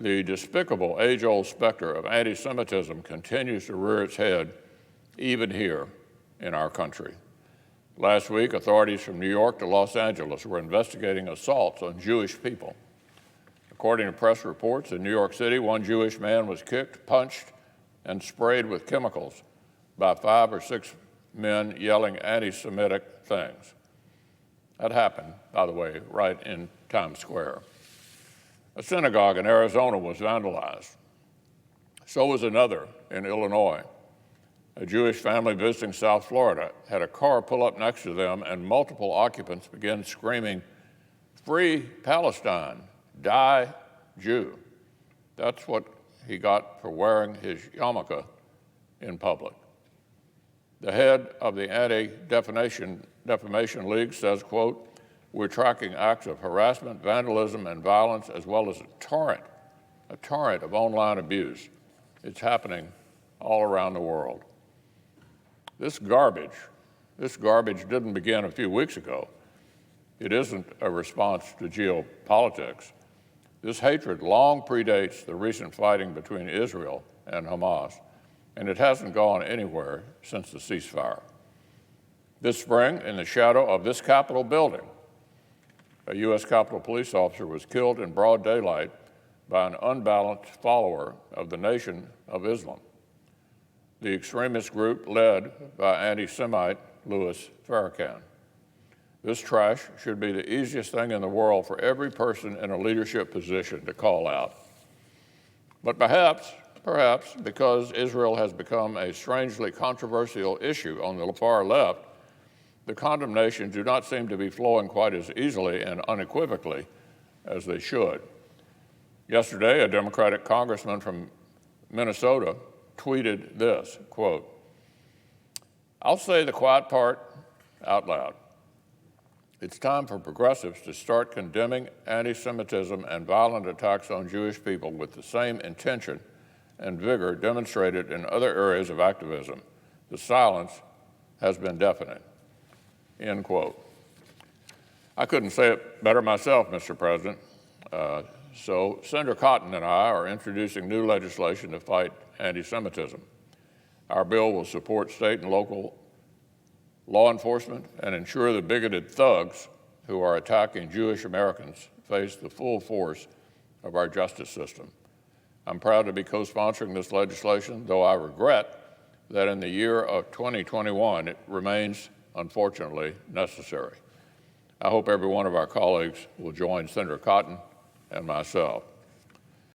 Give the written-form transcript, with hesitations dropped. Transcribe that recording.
the despicable age-old specter of anti-Semitism continues to rear its head even here in our country. Last week, authorities from New York to Los Angeles were investigating assaults on Jewish people. According to press reports, in New York City, one Jewish man was kicked, punched, and sprayed with chemicals by 5 or 6 men yelling anti-Semitic things. That happened, by the way, right in Times Square. A synagogue in Arizona was vandalized. So was another in Illinois. A Jewish family visiting South Florida had a car pull up next to them, and multiple occupants began screaming, "Free Palestine, die Jew." That's what he got for wearing his yarmulke in public. The head of the Anti-Defamation League says, quote, "We're tracking acts of harassment, vandalism, and violence, as well as a torrent of online abuse. It's happening all around the world." This garbage didn't begin a few weeks ago. It isn't a response to geopolitics. This hatred long predates the recent fighting between Israel and Hamas, and it hasn't gone anywhere since the ceasefire. This spring, in the shadow of this Capitol building, a U.S. Capitol police officer was killed in broad daylight by an unbalanced follower of the Nation of Islam, the extremist group led by anti-Semite Louis Farrakhan. This trash should be the easiest thing in the world for every person in a leadership position to call out. But perhaps because Israel has become a strangely controversial issue on the far left, the condemnations do not seem to be flowing quite as easily and unequivocally as they should. Yesterday, a Democratic congressman from Minnesota tweeted this, quote, "I'll say the quiet part out loud. It's time for progressives to start condemning anti-Semitism and violent attacks on Jewish people with the same intention and vigor demonstrated in other areas of activism. The silence has been deafening." End quote. I couldn't say it better myself, Mr. President. So Senator Cotton and I are introducing new legislation to fight anti-Semitism. Our bill will support state and local law enforcement and ensure the bigoted thugs who are attacking Jewish Americans face the full force of our justice system. I'm proud to be co-sponsoring this legislation, though I regret that in the year of 2021, it remains, unfortunately, necessary. I hope every one of our colleagues will join Senator Cotton and myself